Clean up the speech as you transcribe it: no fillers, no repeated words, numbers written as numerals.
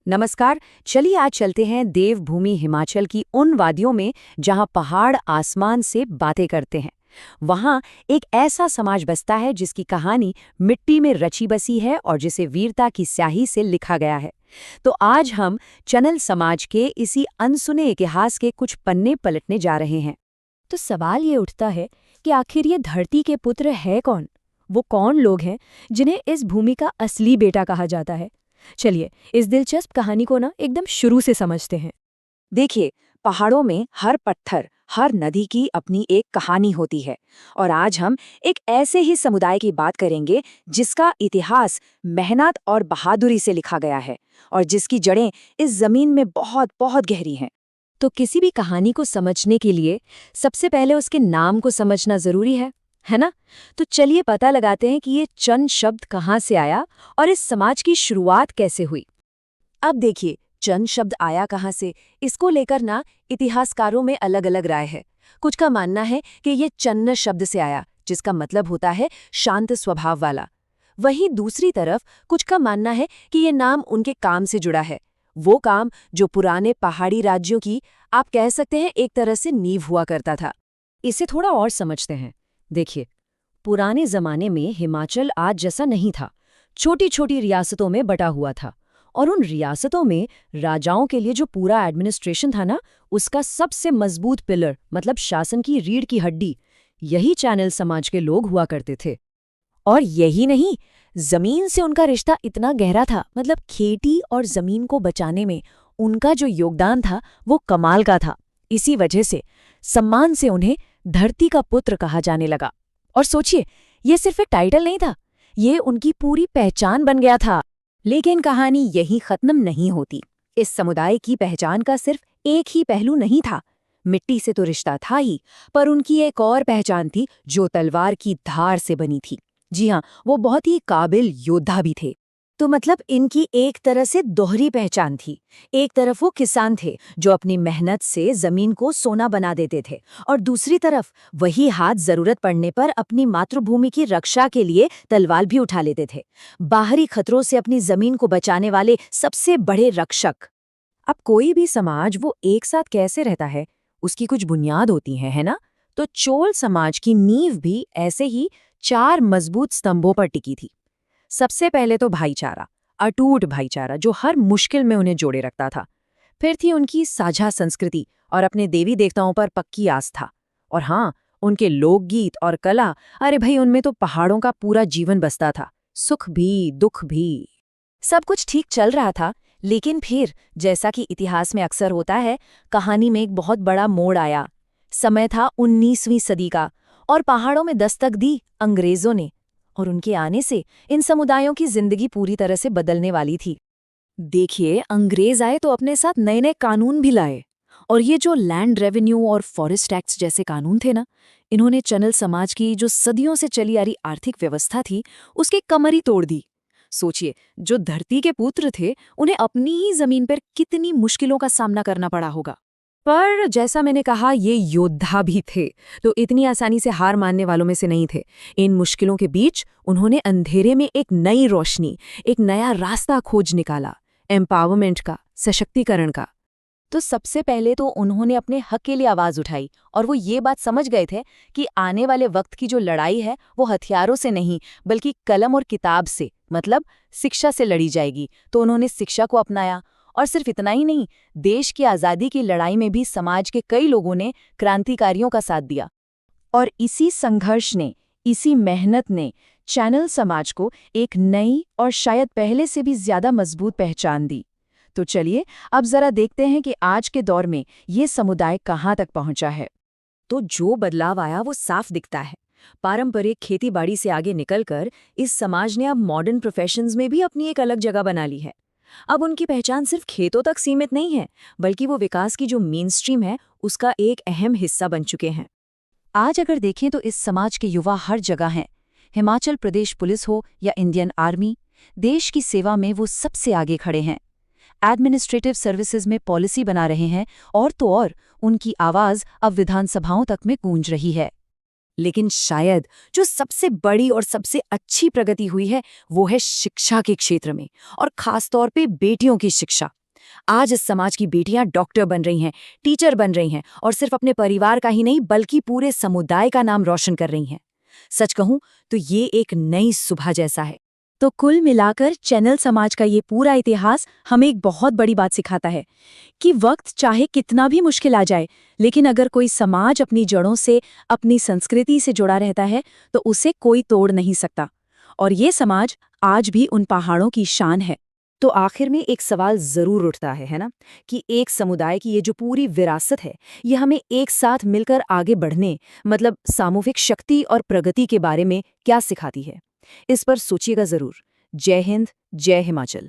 नमस्कार। चलिए आज चलते हैं देवभूमि हिमाचल की उन वादियों में जहां पहाड़ आसमान से बातें करते हैं। वहां एक ऐसा समाज बसता है जिसकी कहानी मिट्टी में रची बसी है और जिसे वीरता की स्याही से लिखा गया है। तो आज हम चनल समाज के इसी अनसुने इतिहास के कुछ पन्ने पलटने जा रहे हैं। तो सवाल ये उठता है कि आखिर ये धरती के पुत्र है कौन? वो कौन लोग हैं जिन्हें इस भूमि का असली बेटा कहा जाता है? चलिए इस दिलचस्प कहानी को एकदम शुरू से समझते हैं। देखिए, पहाड़ों में हर पत्थर, हर नदी की अपनी एक कहानी होती है। और आज हम एक ऐसे ही समुदाय की बात करेंगे जिसका इतिहास मेहनत और बहादुरी से लिखा गया है और जिसकी जड़ें इस जमीन में बहुत बहुत गहरी हैं। तो किसी भी कहानी को समझने के लिए सबसे पहले उसके नाम को समझना जरूरी है ना? तो चलिए पता लगाते हैं कि ये चंद शब्द कहाँ से आया और इस समाज की शुरुआत कैसे हुई। अब देखिए, चंद शब्द आया कहाँ से, इसको लेकर इतिहासकारों में अलग अलग राय है। कुछ का मानना है कि ये चन्न शब्द से आया, जिसका मतलब होता है शांत स्वभाव वाला। वहीं दूसरी तरफ कुछ का मानना है कि ये नाम उनके काम से जुड़ा है, वो काम जो पुराने पहाड़ी राज्यों की, आप कह सकते हैं, एक तरह से नींव हुआ करता था। इसे थोड़ा और समझते हैं। देखिए, पुराने जमाने में हिमाचल आज जैसा नहीं था। छोटी छोटी रियासतों में बटा हुआ था और उन रियासतों में राजाओं के लिए जो पूरा एडमिनिस्ट्रेशन था उसका सबसे मजबूत पिलर, मतलब शासन की रीढ़ की हड्डी, यही चैनल समाज के लोग हुआ करते थे। और यही नहीं, जमीन से उनका रिश्ता इतना गहरा था, मतलब खेती और जमीन को बचाने में उनका जो योगदान था वो कमाल का था। इसी वजह से सम्मान से उन्हें धरती का पुत्र कहा जाने लगा। और सोचिए, ये सिर्फ एक टाइटल नहीं था, ये उनकी पूरी पहचान बन गया था। लेकिन कहानी यही खत्म नहीं होती। इस समुदाय की पहचान का सिर्फ एक ही पहलू नहीं था। मिट्टी से तो रिश्ता था ही, पर उनकी एक और पहचान थी जो तलवार की धार से बनी थी। जी हाँ, वो बहुत ही काबिल योद्धा भी थे। तो मतलब इनकी एक तरह से दोहरी पहचान थी। एक तरफ वो किसान थे जो अपनी मेहनत से जमीन को सोना बना देते थे, और दूसरी तरफ वही हाथ जरूरत पड़ने पर अपनी मातृभूमि की रक्षा के लिए तलवार भी उठा लेते थे। बाहरी खतरों से अपनी जमीन को बचाने वाले सबसे बड़े रक्षक। अब कोई भी समाज वो एक साथ कैसे रहता है, उसकी कुछ बुनियाद होती है ना? तो चोल समाज की नींव भी ऐसे ही 4 मजबूत स्तंभों पर टिकी थी। सबसे पहले तो भाईचारा, अटूट भाईचारा जो हर मुश्किल में उन्हें जोड़े रखता था। फिर थी उनकी साझा संस्कृति और अपने देवी देवताओं पर पक्की आस्था। और हाँ, उनके लोकगीत और कला, अरे भाई, उनमें तो पहाड़ों का पूरा जीवन बसता था, सुख भी दुख भी। सब कुछ ठीक चल रहा था, लेकिन फिर जैसा कि इतिहास में अक्सर होता है, कहानी में एक बहुत बड़ा मोड़ आया। समय था 19वीं सदी का और पहाड़ों में दस्तक दी अंग्रेजों ने। और उनके आने से इन समुदायों की जिंदगी पूरी तरह से बदलने वाली थी। देखिए, अंग्रेज आए तो अपने साथ नए नए कानून भी लाए। और ये जो लैंड रेवेन्यू और फॉरेस्ट टैक्स जैसे कानून थे इन्होंने चनल समाज की जो सदियों से चली आ रही आर्थिक व्यवस्था थी, उसकी कमर ही तोड़ दी। सोचिए, जो धरती के पुत्र थे, उन्हें अपनी ही जमीन पर कितनी मुश्किलों का सामना करना पड़ा होगा। पर जैसा मैंने कहा, ये योद्धा भी थे, तो इतनी आसानी से हार मानने वालों में से नहीं थे। इन मुश्किलों के बीच उन्होंने अंधेरे में एक नई रोशनी, एक नया रास्ता खोज निकाला, एम्पावरमेंट का, सशक्तिकरण का। तो सबसे पहले तो उन्होंने अपने हक के लिए आवाज उठाई, और वो ये बात समझ गए थे कि आने वाले वक्त की जो लड़ाई है वो हथियारों से नहीं, बल्कि कलम और किताब से, मतलब शिक्षा से लड़ी जाएगी। तो उन्होंने शिक्षा को अपनाया। और सिर्फ इतना ही नहीं, देश की आज़ादी की लड़ाई में भी समाज के कई लोगों ने, क्रांतिकारियों का साथ दिया। और इसी संघर्ष ने, इसी मेहनत ने चैनल समाज को एक नई और शायद पहले से भी ज्यादा मजबूत पहचान दी। तो चलिए अब जरा देखते हैं कि आज के दौर में ये समुदाय कहाँ तक पहुंचा है। तो जो बदलाव आया वो साफ दिखता है। पारंपरिक खेतीबाड़ी से आगे निकलकर इस समाज ने अब मॉडर्न प्रोफेशंस में भी अपनी एक अलग जगह बना ली है। अब उनकी पहचान सिर्फ खेतों तक सीमित नहीं है, बल्कि वो विकास की जो मेन स्ट्रीम है उसका एक अहम हिस्सा बन चुके हैं। आज अगर देखें तो इस समाज के युवा हर जगह हैं। हिमाचल प्रदेश पुलिस हो या इंडियन आर्मी, देश की सेवा में वो सबसे आगे खड़े हैं। एडमिनिस्ट्रेटिव सर्विसेज में पॉलिसी बना रहे हैं, और तो और उनकी आवाज़ अब विधानसभाओं तक में गूंज रही है। लेकिन शायद जो सबसे बड़ी और सबसे अच्छी प्रगति हुई है वो है शिक्षा के क्षेत्र में, और खास तौर पे बेटियों की शिक्षा। आज इस समाज की बेटियां डॉक्टर बन रही हैं, टीचर बन रही हैं, और सिर्फ अपने परिवार का ही नहीं बल्कि पूरे समुदाय का नाम रोशन कर रही हैं। सच कहूं तो ये एक नई सुबह जैसा है। तो कुल मिलाकर चैनल समाज का ये पूरा इतिहास हमें एक बहुत बड़ी बात सिखाता है कि वक्त चाहे कितना भी मुश्किल आ जाए, लेकिन अगर कोई समाज अपनी जड़ों से, अपनी संस्कृति से जुड़ा रहता है तो उसे कोई तोड़ नहीं सकता। और ये समाज आज भी उन पहाड़ों की शान है। तो आखिर में एक सवाल जरूर उठता है ना, कि एक समुदाय की ये जो पूरी विरासत है ये हमें एक साथ मिलकर आगे बढ़ने, मतलब सामूहिक शक्ति और प्रगति के बारे में क्या सिखाती है। इस पर सोचिएगा जरूर। जय हिंद, जय हिमाचल।